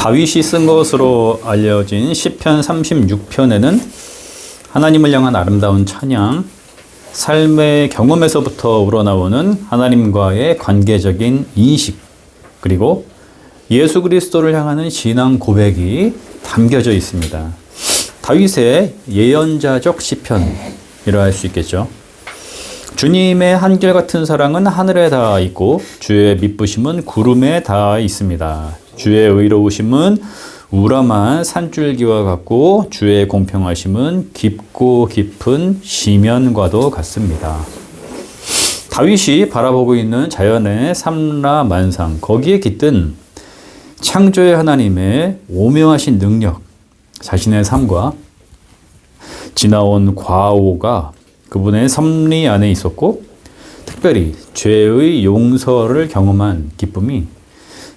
다윗이 쓴 것으로 알려진 시편 36편에는 하나님을 향한 아름다운 찬양, 삶의 경험에서부터 우러나오는 하나님과의 관계적인 인식, 그리고 예수 그리스도를 향하는 신앙 고백이 담겨져 있습니다. 다윗의 예언자적 시편이라 할 수 있겠죠. 주님의 한결같은 사랑은 하늘에 닿아 있고 주의 미쁘심은 구름에 닿아 있습니다. 주의 의로우심은 우람한 산줄기와 같고 주의 공평하심은 깊고 깊은 시면과도 같습니다. 다윗이 바라보고 있는 자연의 삼라만상, 거기에 깃든 창조의 하나님의 오묘하신 능력, 자신의 삶과 지나온 과오가 그분의 섭리 안에 있었고, 특별히 죄의 용서를 경험한 기쁨이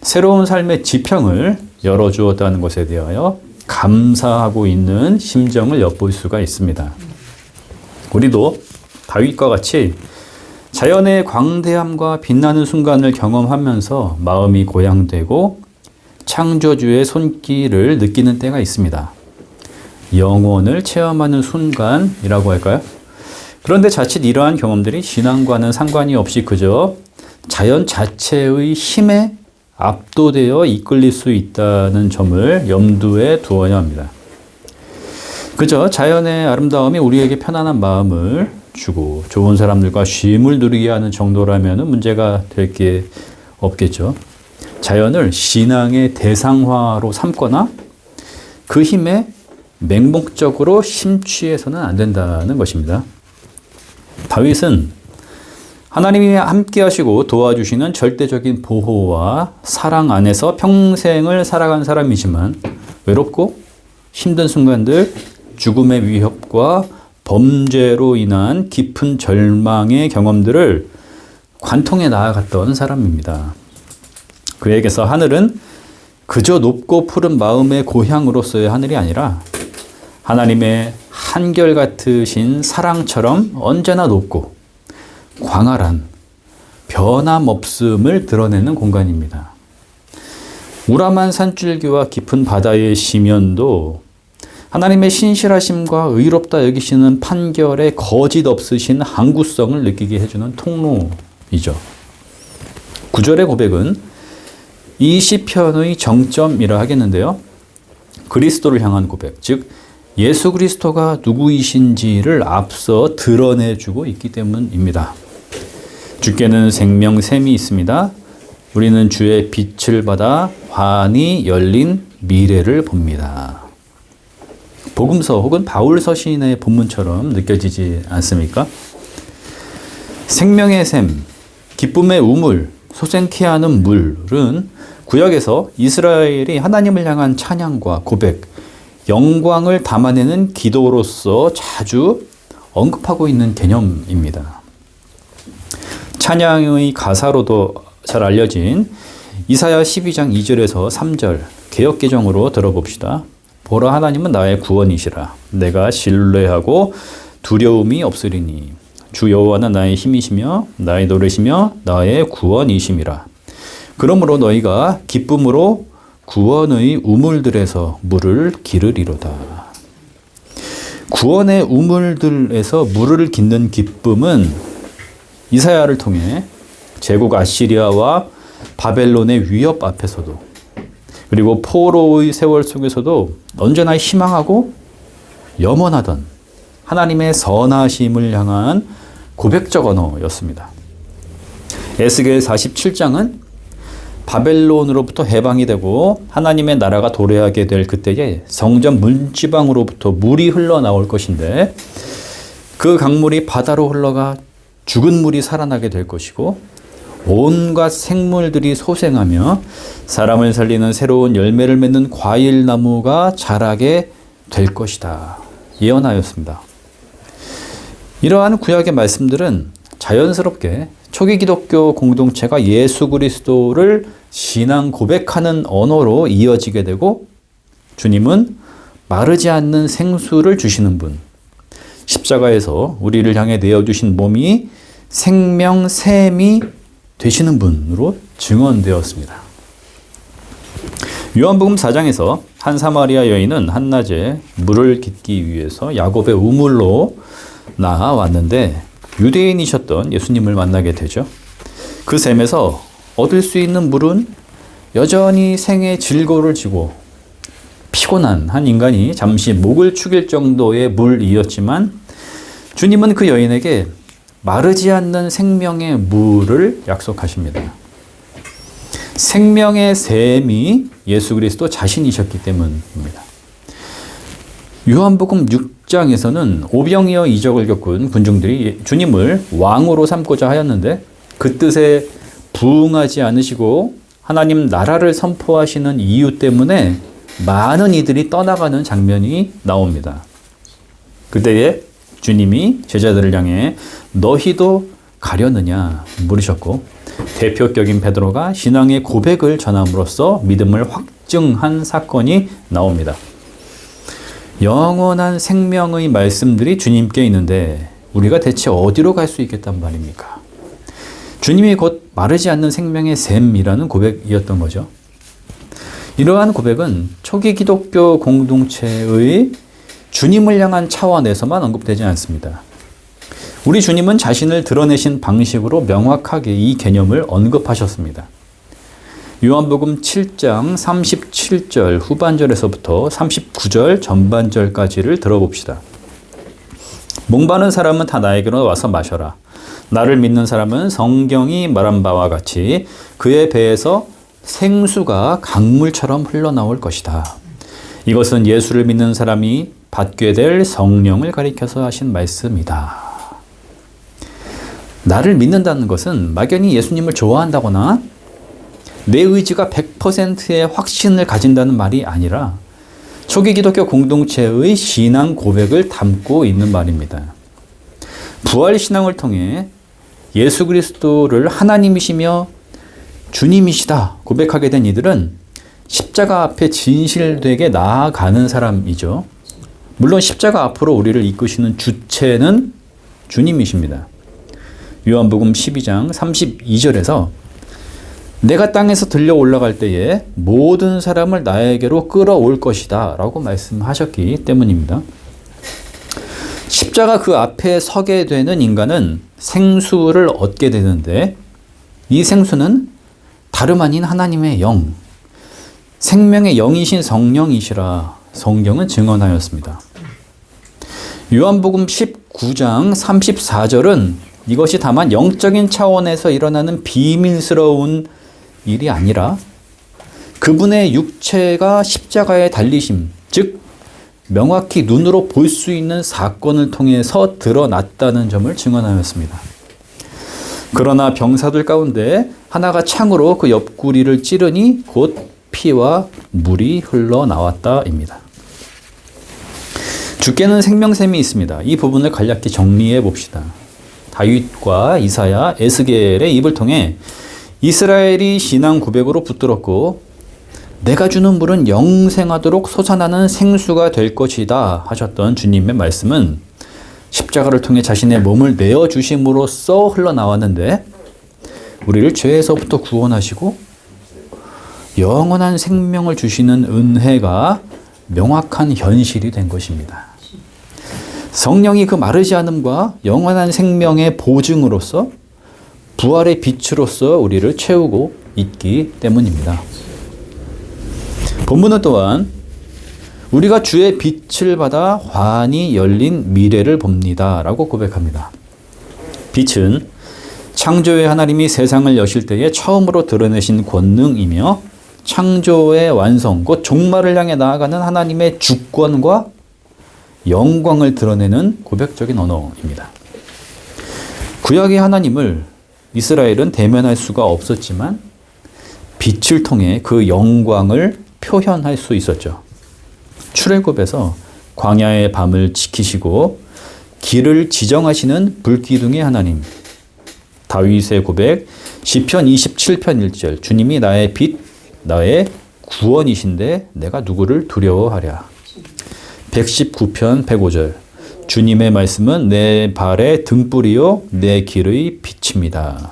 새로운 삶의 지평을 열어주었다는 것에 대하여 감사하고 있는 심정을 엿볼 수가 있습니다. 우리도 다윗과 같이 자연의 광대함과 빛나는 순간을 경험하면서 마음이 고향되고 창조주의 손길을 느끼는 때가 있습니다. 영원을 체험하는 순간이라고 할까요? 그런데 자칫 이러한 경험들이 신앙과는 상관이 없이 그저 자연 자체의 힘에 압도되어 이끌릴 수 있다는 점을 염두에 두어야 합니다. 그저 자연의 아름다움이 우리에게 편안한 마음을 주고 좋은 사람들과 쉼을 누리게 하는 정도라면 문제가 될 게 없겠죠. 자연을 신앙의 대상화로 삼거나 그 힘에 맹목적으로 심취해서는 안 된다는 것입니다. 다윗은 하나님이 함께 하시고 도와주시는 절대적인 보호와 사랑 안에서 평생을 살아간 사람이지만 외롭고 힘든 순간들, 죽음의 위협과 범죄로 인한 깊은 절망의 경험들을 관통해 나아갔던 사람입니다. 그에게서 하늘은 그저 높고 푸른 마음의 고향으로서의 하늘이 아니라 하나님의 한결같으신 사랑처럼 언제나 높고 광활한 변함없음을 드러내는 공간입니다. 우람한 산줄기와 깊은 바다의 시면도 하나님의 신실하심과 의롭다 여기시는 판결에 거짓 없으신 항구성을 느끼게 해주는 통로이죠. 9절의 고백은 이 시편의 정점이라 하겠는데요. 그리스도를 향한 고백, 즉 예수 그리스도가 누구이신지를 앞서 드러내주고 있기 때문입니다. 주께는 생명샘이 있습니다. 우리는 주의 빛을 받아 환히 열린 미래를 봅니다. 복음서 혹은 바울 서신의 본문처럼 느껴지지 않습니까? 생명의 샘, 기쁨의 우물, 솟앤케 하는 물은 구약에서 이스라엘이 하나님을 향한 찬양과 고백, 영광을 담아내는 기도로서 자주 언급하고 있는 개념입니다. 찬양의 가사로도 잘 알려진 이사야 12장 2절에서 3절 개역개정으로 들어봅시다. 보라, 하나님은 나의 구원이시라. 내가 신뢰하고 두려움이 없으리니 주 여호와는 나의 힘이시며 나의 노래시며 나의 구원이심이라. 그러므로 너희가 기쁨으로 구원의 우물들에서 물을 기르리로다. 구원의 우물들에서 물을 깃는 기쁨은 이사야를 통해 제국 아시리아와 바벨론의 위협 앞에서도, 그리고 포로의 세월 속에서도 언제나 희망하고 염원하던 하나님의 선하심을 향한 고백적 언어였습니다. 에스겔 47장은 바벨론으로부터 해방이 되고 하나님의 나라가 도래하게 될 그때에 성전 문지방으로부터 물이 흘러나올 것인데 그 강물이 바다로 흘러가 죽은 물이 살아나게 될 것이고 온갖 생물들이 소생하며 사람을 살리는 새로운 열매를 맺는 과일나무가 자라게 될 것이다. 예언하였습니다. 이러한 구약의 말씀들은 자연스럽게 초기 기독교 공동체가 예수 그리스도를 신앙 고백하는 언어로 이어지게 되고 주님은 마르지 않는 생수를 주시는 분, 십자가에서 우리를 향해 내어주신 몸이 생명샘이 되시는 분으로 증언되었습니다. 요한복음 4장에서 한 사마리아 여인은 한낮에 물을 깃기 위해서 야곱의 우물로 나아왔는데 유대인이셨던 예수님을 만나게 되죠. 그 샘에서 얻을 수 있는 물은 여전히 생의 질고를 지고 피곤한 한 인간이 잠시 목을 축일 정도의 물이었지만 주님은 그 여인에게 마르지 않는 생명의 물을 약속하십니다. 생명의 샘이 예수 그리스도 자신이셨기 때문입니다. 요한복음 6장에서는 오병이어 이적을 겪은 군중들이 주님을 왕으로 삼고자 하였는데 그 뜻에 부응하지 않으시고 하나님 나라를 선포하시는 이유 때문에 많은 이들이 떠나가는 장면이 나옵니다. 그때에 주님이 제자들을 향해 너희도 가려느냐 물으셨고 대표격인 베드로가 신앙의 고백을 전함으로써 믿음을 확증한 사건이 나옵니다. 영원한 생명의 말씀들이 주님께 있는데 우리가 대체 어디로 갈 수 있겠단 말입니까? 주님이 곧 마르지 않는 생명의 샘이라는 고백이었던 거죠. 이러한 고백은 초기 기독교 공동체의 주님을 향한 차원에서만 언급되지 않습니다. 우리 주님은 자신을 드러내신 방식으로 명확하게 이 개념을 언급하셨습니다. 요한복음 7장 37절 후반절에서부터 39절 전반절까지를 들어봅시다. 목마른 사람은 다 나에게로 와서 마셔라. 나를 믿는 사람은 성경이 말한 바와 같이 그의 배에서 생수가 강물처럼 흘러나올 것이다. 이것은 예수를 믿는 사람이 받게 될 성령을 가리켜서 하신 말씀이다. 나를 믿는다는 것은 막연히 예수님을 좋아한다거나 내 의지가 100%의 확신을 가진다는 말이 아니라 초기 기독교 공동체의 신앙 고백을 담고 있는 말입니다. 부활 신앙을 통해 예수 그리스도를 하나님이시며 주님이시다 고백하게 된 이들은 십자가 앞에 진실되게 나아가는 사람이죠. 물론 십자가 앞으로 우리를 이끄시는 주체는 주님이십니다. 요한복음 12장 32절에서 내가 땅에서 들려 올라갈 때에 모든 사람을 나에게로 끌어올 것이다 라고 말씀하셨기 때문입니다. 십자가 그 앞에 서게 되는 인간은 생수를 얻게 되는데 이 생수는 다름 아닌 하나님의 영, 생명의 영이신 성령이시라 성경은 증언하였습니다. 요한복음 19장 34절은 이것이 다만 영적인 차원에서 일어나는 비밀스러운 일이 아니라 그분의 육체가 십자가에 달리심, 즉 명확히 눈으로 볼 수 있는 사건을 통해서 드러났다는 점을 증언하였습니다. 그러나 병사들 가운데 하나가 창으로 그 옆구리를 찌르니 곧 피와 물이 흘러나왔다입니다. 주께는 생명샘이 있습니다. 이 부분을 간략히 정리해 봅시다. 다윗과 이사야, 에스겔의 입을 통해 이스라엘이 신앙 고백으로 붙들었고 내가 주는 물은 영생하도록 솟아나는 생수가 될 것이다 하셨던 주님의 말씀은 십자가를 통해 자신의 몸을 내어주심으로써 흘러나왔는데 우리를 죄에서부터 구원하시고 영원한 생명을 주시는 은혜가 명확한 현실이 된 것입니다. 성령이 그 마르지 않음과 영원한 생명의 보증으로서 부활의 빛으로서 우리를 채우고 있기 때문입니다. 본문은 또한 우리가 주의 빛을 받아 환히 열린 미래를 봅니다 라고 고백합니다. 빛은 창조의 하나님이 세상을 여실 때에 처음으로 드러내신 권능이며 창조의 완성, 곧 종말을 향해 나아가는 하나님의 주권과 영광을 드러내는 고백적인 언어입니다. 구약의 하나님을 이스라엘은 대면할 수가 없었지만 빛을 통해 그 영광을 표현할 수 있었죠. 출애굽에서 광야의 밤을 지키시고 길을 지정하시는 불기둥의 하나님. 다윗의 고백 시편 27편 1절 주님이 나의 빛 나의 구원이신데 내가 누구를 두려워하랴. 119편 105절 주님의 말씀은 내 발의 등불이요 내 길의 빛입니다.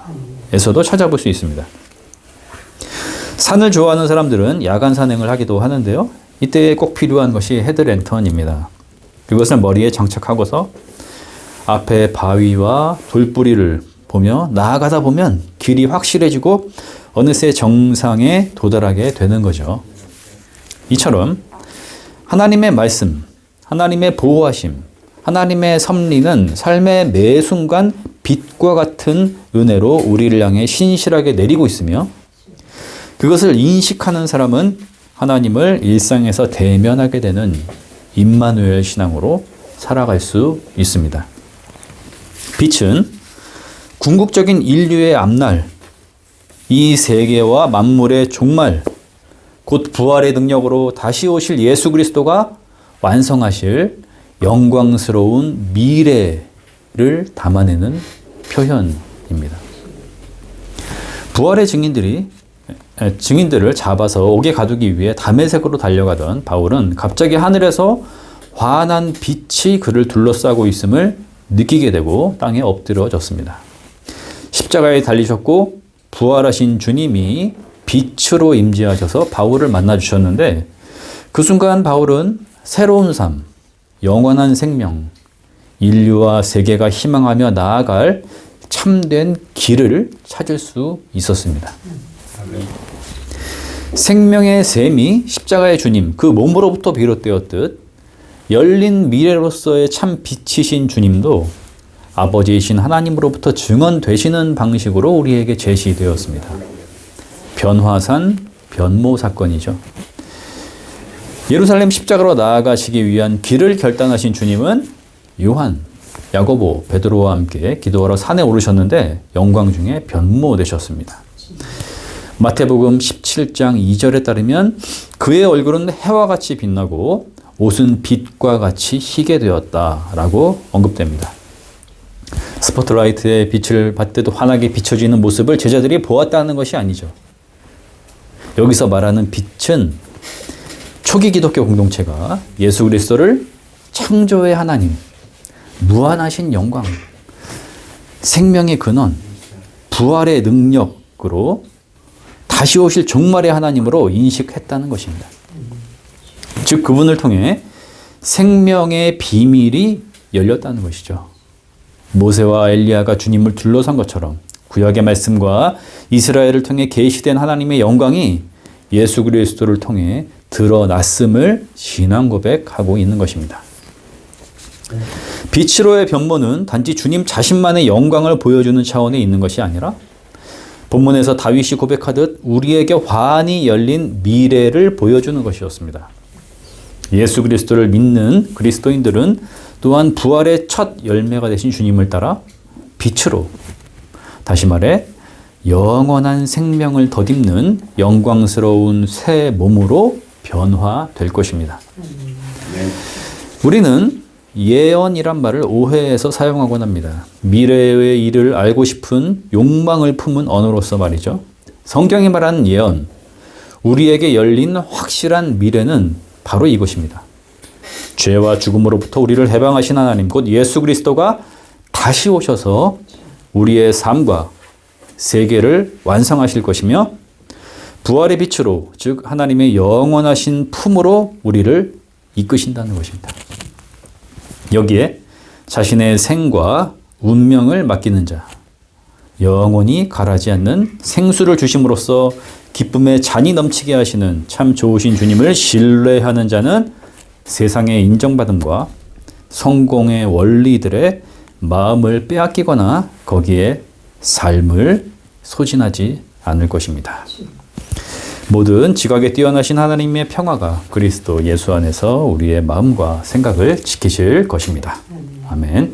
에서도 찾아볼 수 있습니다. 산을 좋아하는 사람들은 야간 산행을 하기도 하는데요. 이때 꼭 필요한 것이 헤드랜턴입니다. 그것을 머리에 장착하고서 앞에 바위와 돌뿌리를 보며 나아가다 보면 길이 확실해지고 어느새 정상에 도달하게 되는 거죠. 이처럼 하나님의 말씀, 하나님의 보호하심, 하나님의 섭리는 삶의 매 순간 빛과 같은 은혜로 우리를 향해 신실하게 내리고 있으며 그것을 인식하는 사람은 하나님을 일상에서 대면하게 되는 임마누엘 신앙으로 살아갈 수 있습니다. 빛은 궁극적인 인류의 앞날, 이 세계와 만물의 종말, 곧 부활의 능력으로 다시 오실 예수 그리스도가 완성하실 영광스러운 미래를 담아내는 표현입니다. 부활의 증인들을 잡아서 옥에 가두기 위해 다메섹으로 달려가던 바울은 갑자기 하늘에서 환한 빛이 그를 둘러싸고 있음을 느끼게 되고 땅에 엎드려졌습니다. 십자가에 달리셨고 부활하신 주님이 빛으로 임재하셔서 바울을 만나 주셨는데 그 순간 바울은 새로운 삶, 영원한 생명, 인류와 세계가 희망하며 나아갈 참된 길을 찾을 수 있었습니다. 생명의 셈이 십자가의 주님, 그 몸으로부터 비롯되었듯 열린 미래로서의 참 빛이신 주님도 아버지이신 하나님으로부터 증언되시는 방식으로 우리에게 제시되었습니다. 변화산, 변모 사건이죠. 예루살렘 십자가로 나아가시기 위한 길을 결단하신 주님은 요한, 야고보, 베드로와 함께 기도하러 산에 오르셨는데 영광 중에 변모되셨습니다. 마태복음 17장 2절에 따르면 그의 얼굴은 해와 같이 빛나고 옷은 빛과 같이 희게 되었다라고 언급됩니다. 스포트라이트의 빛을 받때도 환하게 비춰지는 모습을 제자들이 보았다는 것이 아니죠. 여기서 말하는 빛은 초기 기독교 공동체가 예수 그리스도를 창조의 하나님, 무한하신 영광, 생명의 근원, 부활의 능력으로 다시 오실 종말의 하나님으로 인식했다는 것입니다. 즉 그분을 통해 생명의 비밀이 열렸다는 것이죠. 모세와 엘리야가 주님을 둘러싼 것처럼 구약의 말씀과 이스라엘을 통해 계시된 하나님의 영광이 예수 그리스도를 통해 드러났음을 신앙 고백하고 있는 것입니다. 빛으로의 변모는 단지 주님 자신만의 영광을 보여주는 차원에 있는 것이 아니라 본문에서 다윗이 고백하듯 우리에게 환히 열린 미래를 보여주는 것이었습니다. 예수 그리스도를 믿는 그리스도인들은 또한 부활의 첫 열매가 되신 주님을 따라 빛으로, 다시 말해 영원한 생명을 덧입는 영광스러운 새 몸으로 변화될 것입니다. 우리는 예언이란 말을 오해해서 사용하곤 합니다. 미래의 일을 알고 싶은 욕망을 품은 언어로서 말이죠. 성경이 말하는 예언, 우리에게 열린 확실한 미래는 바로 이것입니다. 죄와 죽음으로부터 우리를 해방하신 하나님, 곧 예수 그리스도가 다시 오셔서 우리의 삶과 세계를 완성하실 것이며 부활의 빛으로, 즉 하나님의 영원하신 품으로 우리를 이끄신다는 것입니다. 여기에 자신의 생과 운명을 맡기는 자, 영원히 가라지 않는 생수를 주심으로써 기쁨의 잔이 넘치게 하시는 참 좋으신 주님을 신뢰하는 자는 세상의 인정받음과 성공의 원리들의 마음을 빼앗기거나 거기에 삶을 소진하지 않을 것입니다. 모든 지각에 뛰어나신 하나님의 평화가 그리스도 예수 안에서 우리의 마음과 생각을 지키실 것입니다. 아멘.